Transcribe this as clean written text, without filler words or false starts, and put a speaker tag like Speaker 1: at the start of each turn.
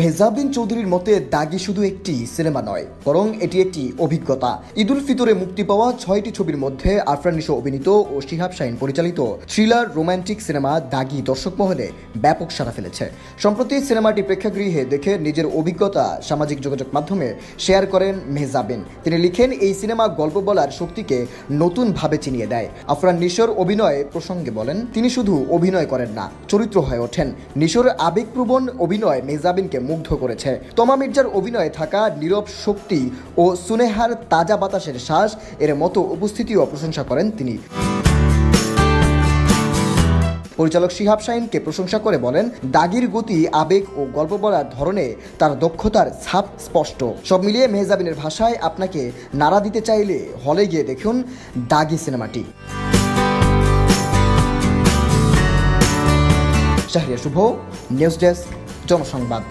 Speaker 1: মেহজাবিন চৌধুরীর মতে দাগি শুধু একটি সিনেমা নয়, বরং এটি একটি অভিজ্ঞতা। ঈদুল ফিতরে মুক্তি পাওয়া 6টি ছবির মধ্যে আরফান নিশো অভিনীত ও শিহাব শাহীন পরিচালিত থ্রিলার রোমান্টিক সিনেমা দাগি দর্শক মহলে ব্যাপক সাড়া ফেলেছে। সম্প্রতি সিনেমাটি প্রেক্ষাগৃহে দেখে নিজের অভিজ্ঞতা সামাজিক যোগাযোগ মাধ্যমে শেয়ার করেন মেহজাবিন। তিনি লিখেন, এই সিনেমা গল্প বলার শক্তিকে নতুনভাবে চিনিয়ে দেয়। আরফান নিশোর অভিনয় প্রসঙ্গে বলেন, তিনি শুধু অভিনয় করেন না, চরিত্র হয়ে ওঠেন। নিশোর আবেগপ্রবণ অভিনয় মেহজাবিনকে মুগ্ধ করেছে। তমা মির্জার অভিনয়ে থাকা নীরব শক্তি ও সুনেহার তাজা বাতাসের শ্বাস এর মতো উপস্থিতিও প্রশংসা করেন তিনি। পরিচালক শিহাব শাহীনকে প্রশংসা করে বলেন, দাগির গতি, আবেগ ও গল্প বলার ধরনে তার দক্ষতার ছাপ স্পষ্ট। সব মিলিয়ে মেহজাবিনের ভাষায়, আপনাকে নাড়া দিতে চাইলে হলে গিয়ে দেখুন দাগি সিনেমাটি। শাহরিয়ার শুভ, নিউজ ডেস্ক, জনসংবাদ।